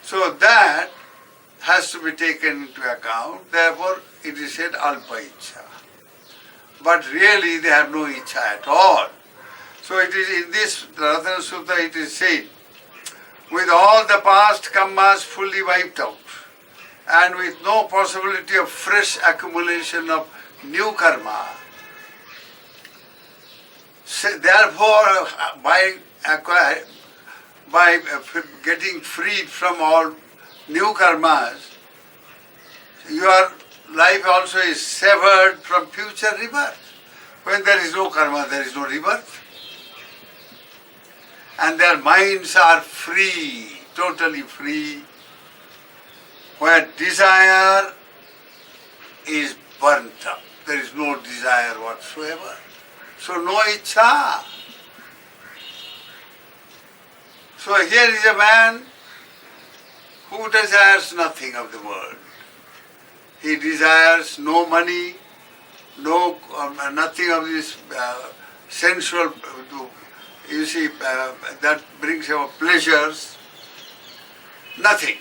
So that has to be taken into account. Therefore, it is said alpa ichha. But really they have no ichha at all. So it is in this Ratana Sutta it is said, with all the past karmas fully wiped out, and with no possibility of fresh accumulation of new karma. So therefore, by getting freed from all new karmas, your life also is severed from future rebirth. When there is no karma, there is no rebirth. And their minds are free, totally free, where desire is burnt up. There is no desire whatsoever. So no ichha. So here is a man who desires nothing of the world. He desires no money, nothing of this sensual, you see, that brings about pleasures. Nothing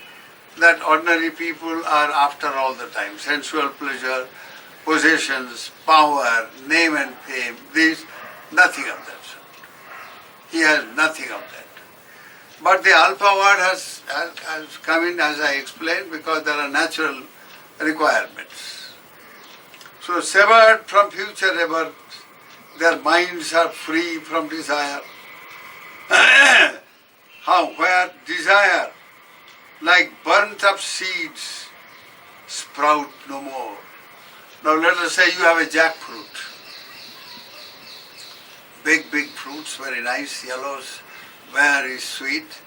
that ordinary people are after all the time. Sensual pleasure, possessions, power, name and fame, this, nothing of that sort. He has nothing of that. But the alpha word has come in, as I explained, because there are natural requirements. So severed from future rebirth, their minds are free from desire. How? Where desire, like burnt up seeds, sprout no more. Now let us say you have a jackfruit. Big fruits, very nice, yellows, very sweet.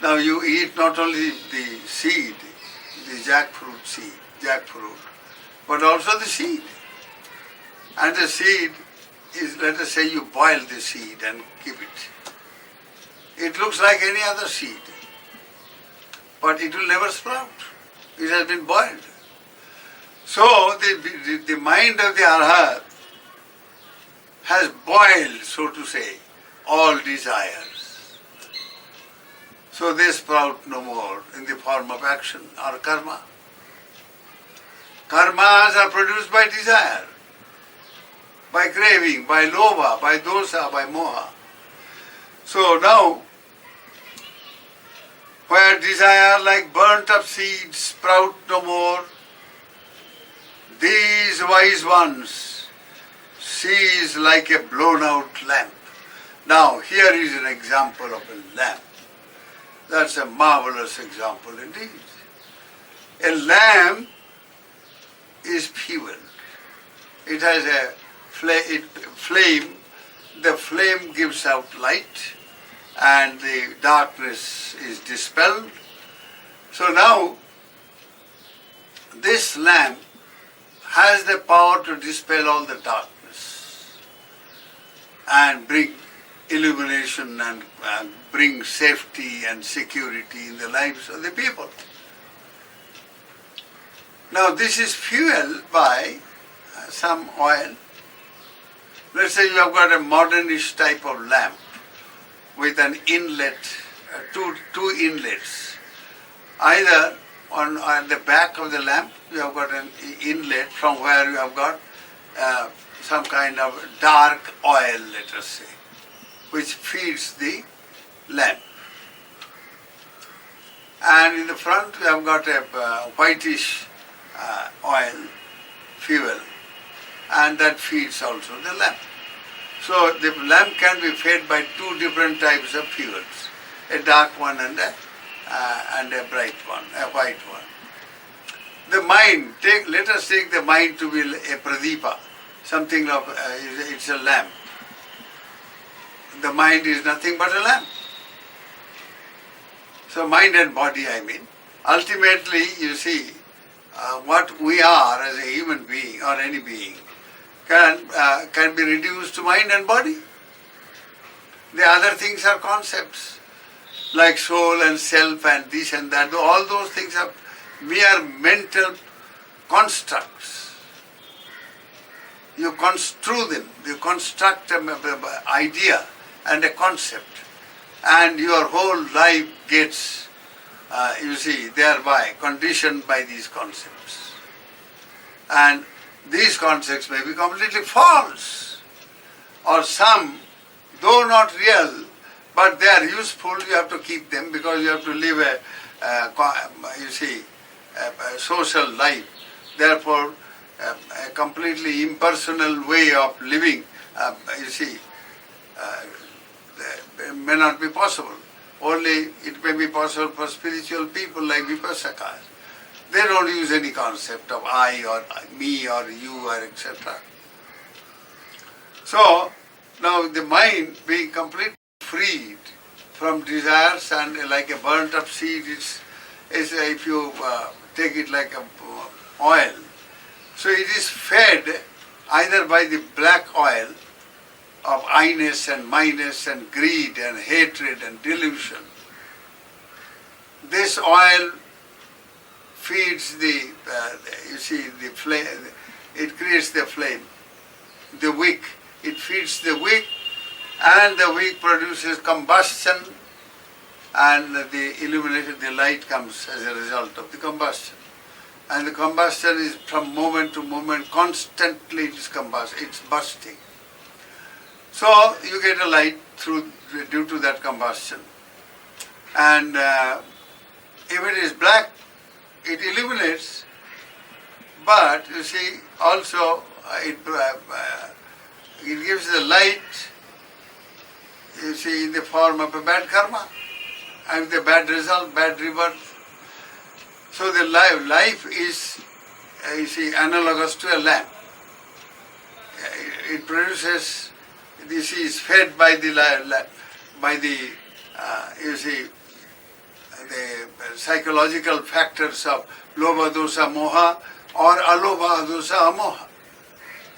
Now you eat not only the seed, the jackfruit, but also the seed. And the seed is, let us say you boil the seed and keep it. It looks like any other seed, but it will never sprout. It has been boiled. So the mind of the Arahat has boiled, so to say, all desires. So they sprout no more in the form of action or karma. Karmas are produced by desire, by craving, by lobha, by dosa, by moha. So now, where desire like burnt up seeds sprout no more, these wise ones sees like a blown out lamp. Now here is an example of a lamp. That's a marvelous example indeed. A lamp is fuel. It has a flame. The flame gives out light and the darkness is dispelled. So now this lamp has the power to dispel all the darkness and bring illumination and bring safety and security in the lives of the people. Now this is fueled by some oil. Let's say you have got a modernish type of lamp with an inlet, two inlets. Either on the back of the lamp you have got an inlet from where you have got some kind of dark oil, let us say, which feeds the lamp. And in the front you have got a whitish oil, fuel, and that feeds also the lamp. So the lamp can be fed by two different types of fuels, a dark one and a bright one, a white one. The mind, let us take the mind to be a pradipa, something of, it's a lamp. The mind is nothing but a lamp. So mind and body, I mean. Ultimately, you see, what we are as a human being or any being can be reduced to mind and body. The other things are concepts, like soul and self and this and that. All those things are mere mental constructs. You construe them, you construct an idea and a concept, and your whole life gets thereby conditioned by these concepts. And these concepts may be completely false, or some, though not real, but they are useful. You have to keep them because you have to live a social life. Therefore, a completely impersonal way of living, may not be possible. Only it may be possible for spiritual people like Vipassakas. They don't use any concept of I or me or you or etc. So, now the mind being completely freed from desires and like a burnt up seed is if you take it like a oil. So it is fed either by the black oil of I-ness and my-ness and greed and hatred and delusion. This oil feeds the flame, it creates the flame. The wick, it feeds the wick, and the wick produces combustion, and the light comes as a result of the combustion. And the combustion is from moment to moment, constantly it's bursting. So you get a light due to that combustion. And if it is black, it illuminates, but you see, also it gives the light, you see, in the form of a bad karma, and the bad result, bad rebirth. So the life is, analogous to a lamp. It produces, this is fed by the psychological factors of lobha, dosa, moha, or alobha, dosa, amoha.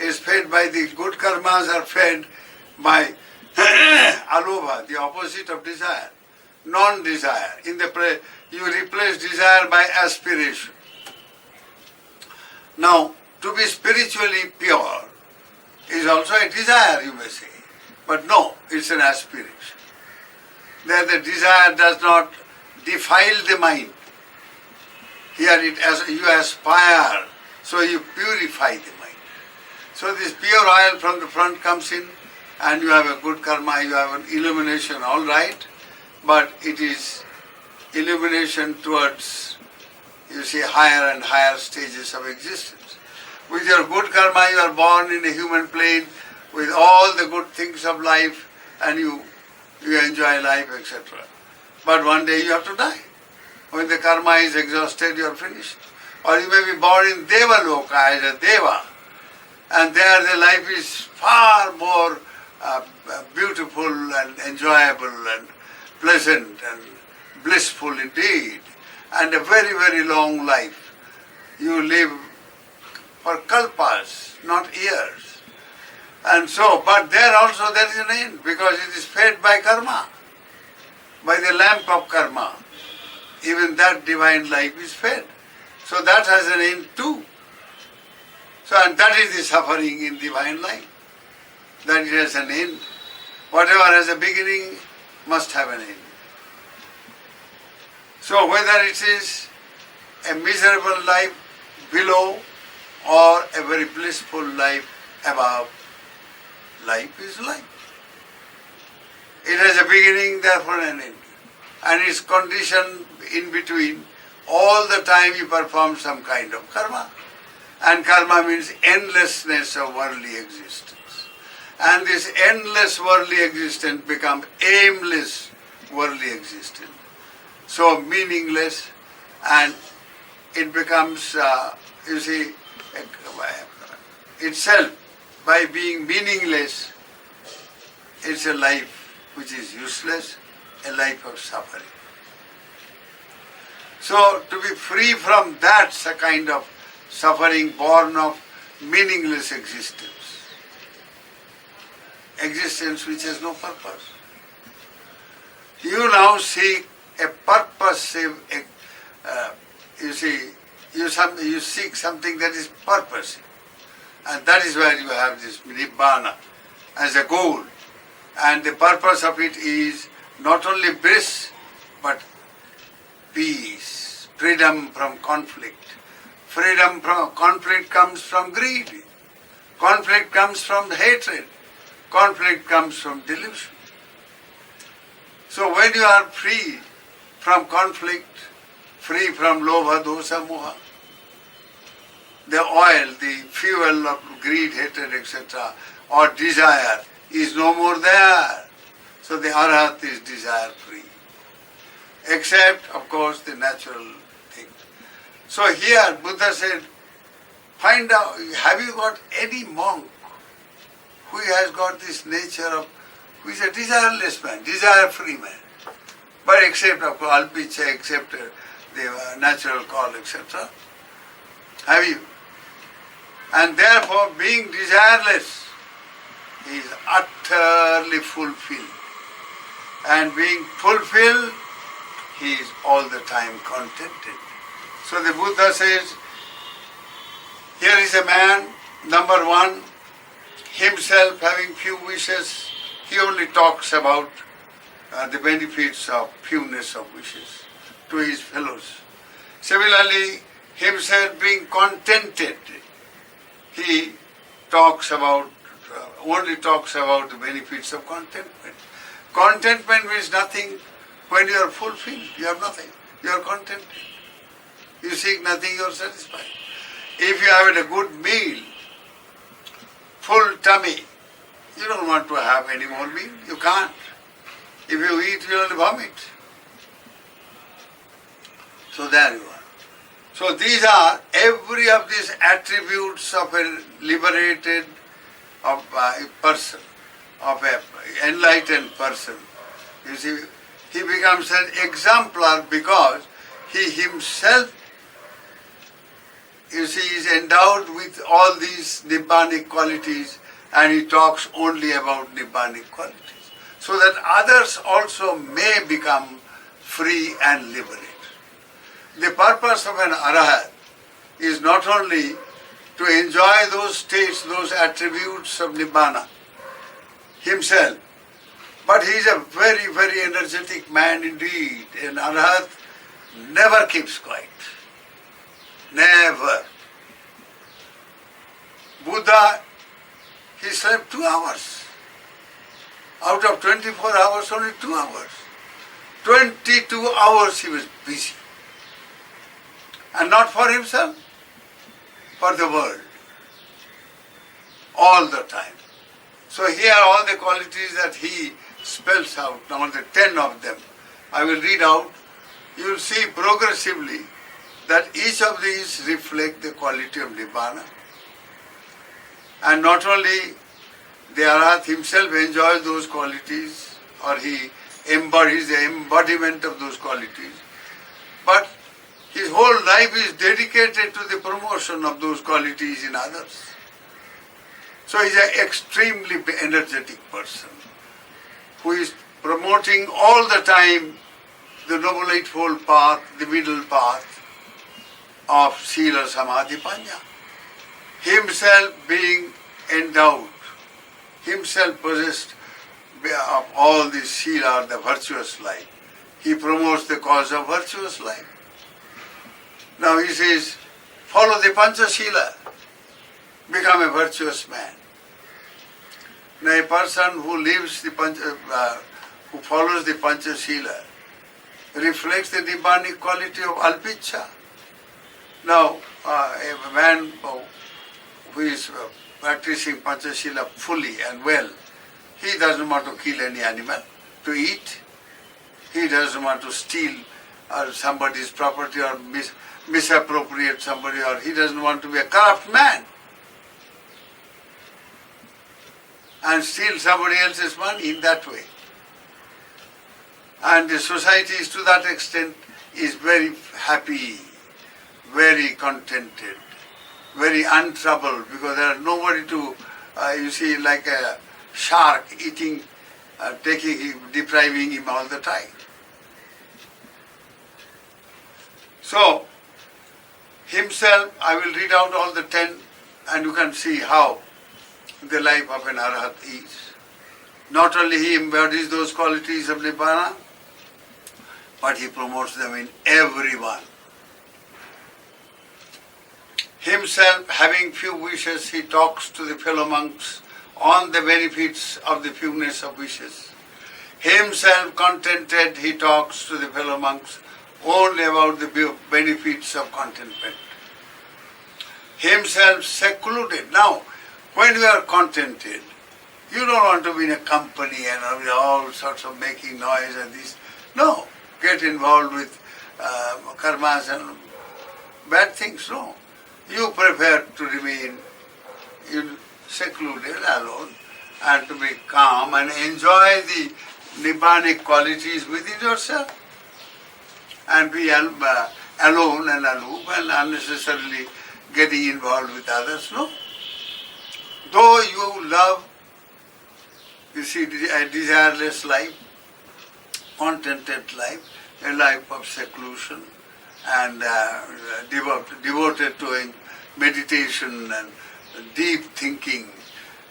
Is fed by the good karmas are fed by alobha, the opposite of desire, non-desire. You replace desire by aspiration. Now, to be spiritually pure is also a desire, you may say, but no, it's an aspiration. There the desire does not defile the mind. Here you aspire, so you purify the mind. So this pure oil from the front comes in, and you have a good karma, you have an illumination, all right, but it is illumination towards, higher and higher stages of existence. With your good karma, you are born in a human plane with all the good things of life, and you enjoy life, etc. But one day you have to die. When the karma is exhausted, you are finished. Or you may be born in Deva Loka as a Deva, and there the life is far more beautiful and enjoyable and pleasant and blissful indeed, and a very, very long life. You live for kalpas, not years. And so, but there also there is an end, because it is fed by karma, by the lamp of karma. Even that divine life is fed. So that has an end too. So, and that is the suffering in divine life, that it has an end. Whatever has a beginning must have an end. So whether it is a miserable life below or a very blissful life above, life is life. It has a beginning, therefore an end. And its condition in between, all the time you perform some kind of karma. And karma means endlessness of worldly existence. And this endless worldly existence becomes aimless worldly existence. So meaningless, and it becomes, itself, by being meaningless, it's a life which is useless, a life of suffering. So to be free from that kind of suffering born of meaningless existence, existence which has no purpose. You now seek a purposive, you seek something that is purposive. And that is where you have this Nibbana as a goal. And the purpose of it is not only bliss, but peace, freedom from conflict. Freedom from conflict comes from greed. Conflict comes from hatred. Conflict comes from delusion. So when you are free from conflict, free from lobha, dosa, moha, the oil, the fuel of greed, hatred, etc., or desire is no more there. So the Arahat is desire free. Except, of course, the natural thing. So here Buddha said, find out, have you got any monk who has got this nature of, who is a desireless man, desire-free man, but except, of course, alpicha, except the natural call, etc. Have you? And therefore, being desireless, he is utterly fulfilled. And being fulfilled, he is all the time contented. So the Buddha says, here is a man, number one, himself having few wishes, he only talks about the benefits of fewness of wishes to his fellows. Similarly, himself being contented, he only talks about the benefits of contentment. Contentment means nothing. When you are fulfilled, you have nothing. You are contented. You seek nothing, you are satisfied. If you have had a good meal, full tummy, you don't want to have any more meal. You can't. If you eat, you will vomit. So there you are. So these are, every of these attributes of a liberated of a person, of an enlightened person. You see, he becomes an exemplar because he himself, you see, is endowed with all these Nibbanic qualities, and he talks only about Nibbanic qualities, so that others also may become free and liberated. The purpose of an Arahat is not only to enjoy those states, those attributes of Nibbana himself, but he is a very, very energetic man indeed. An Arahat never keeps quiet. Never. Buddha, he slept 2 hours. Out of 24 hours, only 2 hours. 22 hours he was busy. And not for himself, for the world. All the time. So here all the qualities that he spells out, now the 10 of them, I will read out. You will see progressively that each of these reflect the quality of Nibbana. And not only the Arahat himself enjoys those qualities, or he embodies the embodiment of those qualities, but his whole life is dedicated to the promotion of those qualities in others. So he is an extremely energetic person who is promoting all the time the Noble Eightfold Path, the middle path of Sila, Samadhi, Panya. Himself being endowed, himself possessed of all this Sila, the virtuous life. He promotes the cause of virtuous life. Now he says, follow the Panchashila, become a virtuous man. Now a person who lives who follows the Panchashila reflects the Nibbanic quality of alpicha. Now a man who is practicing Panchashila fully and well, he doesn't want to kill any animal to eat. He doesn't want to steal somebody's property or misappropriate somebody, or he doesn't want to be a corrupt man and steal somebody else's money in that way. And the society is to that extent is very happy, very contented, very untroubled, because there is nobody to, you see, like a shark eating, depriving him all the time. So, himself, I will read out all the 10 and you can see how the life of an Arahat is. Not only he embodies those qualities of Nibbana, but he promotes them in everyone. Himself having few wishes, he talks to the fellow monks on the benefits of the fewness of wishes. Himself contented, he talks to the fellow monks only about the benefits of contentment. Himself secluded. Now, when you are contented, you don't want to be in a company and all sorts of making noise and this. No, get involved with karmas and bad things. No. You prefer to remain secluded, alone, and to be calm and enjoy the nibbanic qualities within yourself, and be alone and aloof and unnecessarily getting involved with others. No. Though you love, you see, a desireless life, contented life, a life of seclusion, and devoted to meditation and deep thinking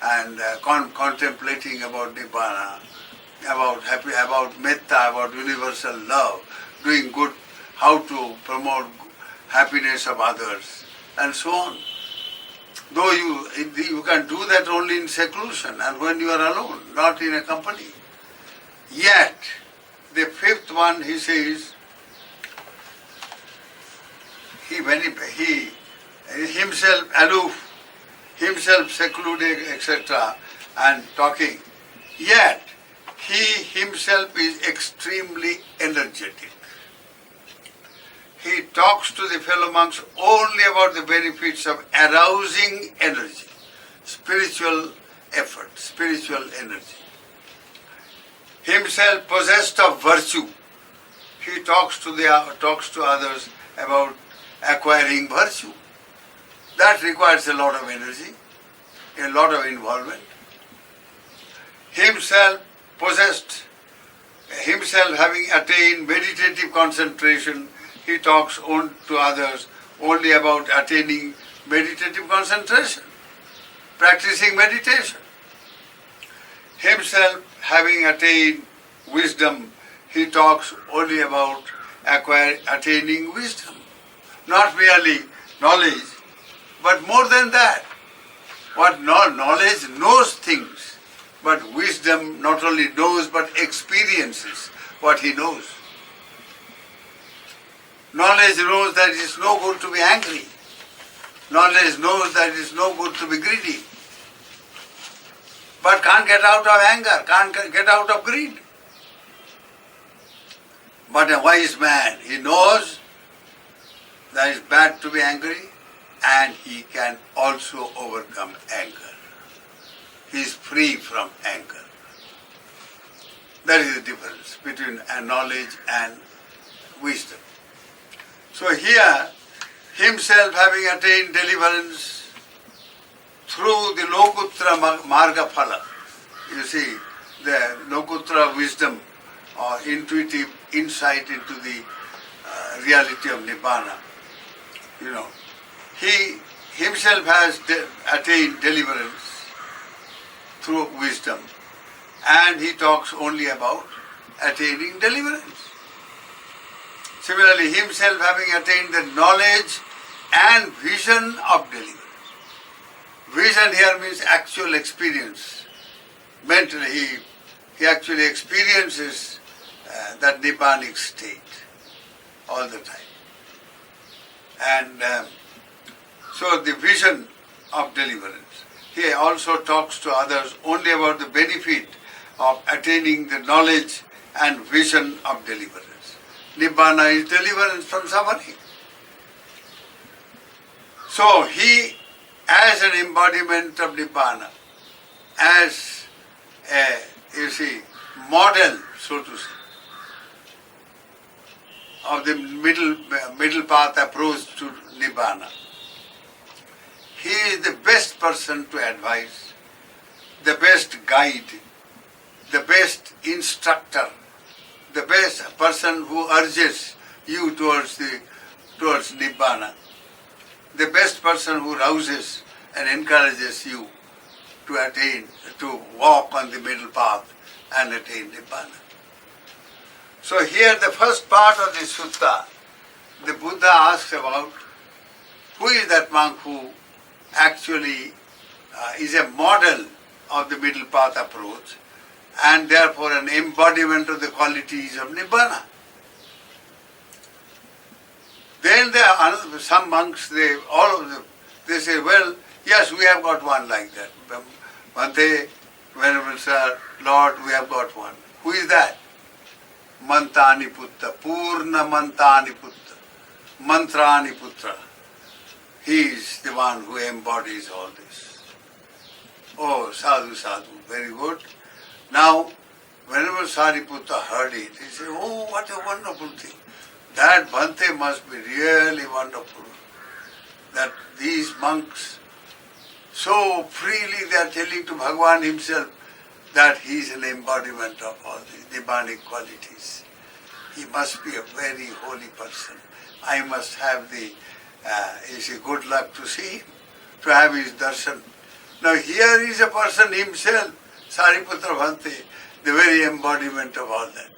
and contemplating about Nibbana, about metta, about universal love, doing good, how to promote happiness of others, and so on. Though you can do that only in seclusion and when you are alone, not in a company. Yet, the fifth one, he says, he himself aloof, himself secluded, etc., and talking, yet he himself is extremely energetic. He talks to the fellow monks only about the benefits of arousing energy, spiritual effort, spiritual energy. Himself possessed of virtue, he talks to others about acquiring virtue. That requires a lot of energy, a lot of involvement. Himself having attained meditative concentration, he talks to others only about attaining meditative concentration, practicing meditation. Himself having attained wisdom, he talks only about attaining wisdom. Not merely knowledge, but more than that. What knowledge knows things, but wisdom not only knows but experiences what he knows. Knowledge knows that it is no good to be angry. Knowledge knows that it is no good to be greedy. But can't get out of anger, can't get out of greed. But a wise man, he knows that it's bad to be angry, and he can also overcome anger. He is free from anger. That is the difference between knowledge and wisdom. So here, himself having attained deliverance through the Lokuttara Marga Phala, you see, the Lokuttara wisdom or intuitive insight into the reality of Nibbana, he himself has attained deliverance through wisdom, and he talks only about attaining deliverance. Similarly, himself having attained the knowledge and vision of deliverance. Vision here means actual experience. Mentally, he actually experiences that Nibbanic state all the time. And so the vision of deliverance. He also talks to others only about the benefit of attaining the knowledge and vision of deliverance. Nibbana is deliverance from suffering. So he, as an embodiment of Nibbana, as a, model, so to say, of the middle path approach to Nibbana, he is the best person to advise, the best guide, the best instructor, the best person who urges you towards Nibbana, the best person who rouses and encourages you to walk on the middle path and attain Nibbana. So here the first part of the sutta, the Buddha asks about who is that monk who actually is a model of the middle path approach and therefore an embodiment of the qualities of Nibbana. Then there are some monks, they say, well, yes, we have got one like that. Bhante, Venerable Sir, Lord, we have got one. Who is that? Mantani Putta, Purna Mantani Putta, Mantrani Putra. He is the one who embodies all this. Oh, sadhu, sadhu, very good. Now, whenever Sariputta heard it, he said, oh, what a wonderful thing. That Bhante must be really wonderful. That these monks, so freely they are telling to Bhagavan himself that he is an embodiment of all these Nibbanic qualities. He must be a very holy person. I must have the good luck to see him, to have his darshan. Now here is a person himself, Sariputra Bhante, the very embodiment of all that.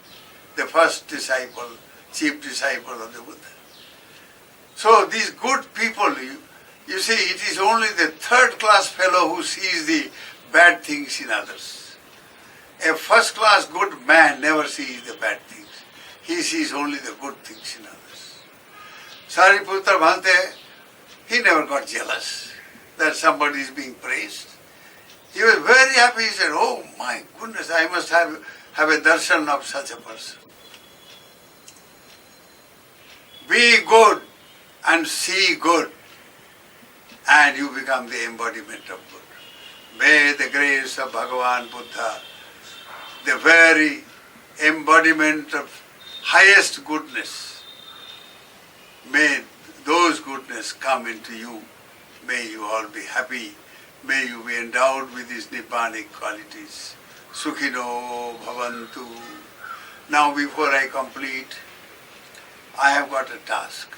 The first disciple, chief disciple of the Buddha. So these good people, you see, it is only the third class fellow who sees the bad things in others. A first class good man never sees the bad things. He sees only the good things in others. Sariputra Bhante, he never got jealous that somebody is being praised. He was very happy. He said, oh my goodness, I must have a darshan of such a person. Be good and see good, and you become the embodiment of good. May the grace of Bhagavan Buddha, the very embodiment of highest goodness, may those goodness come into you. May you all be happy. May you be endowed with these Nibbanic qualities. Sukhino bhavantu. Now before I complete, I have got a task.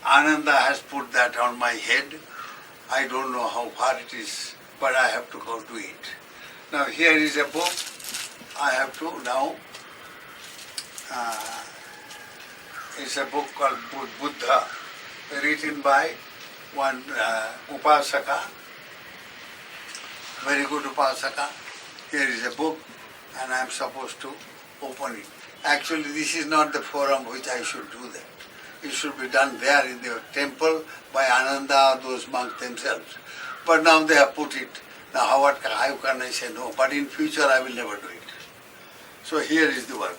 Ananda has put that on my head. I don't know how far it is, but I have to go to it. Now here is a book. I have to now, it's a book called Buddha, written by one Upasaka, very good Upasaka. Here is a book and I am supposed to open it. Actually this is not the forum which I should do that. It should be done there in the temple by Ananda or those monks themselves. But now they have put it. Now how can I say no? But in future I will never do it. So here is the work.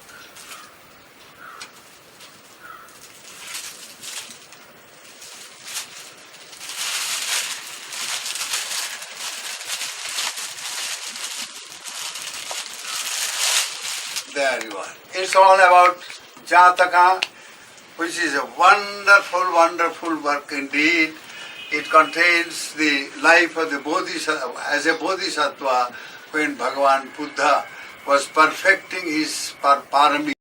There you are. It's all about Jataka, which is a wonderful, wonderful work indeed. It contains the life of the Bodhisattva, as a Bodhisattva when Bhagavan Buddha was perfecting his parami.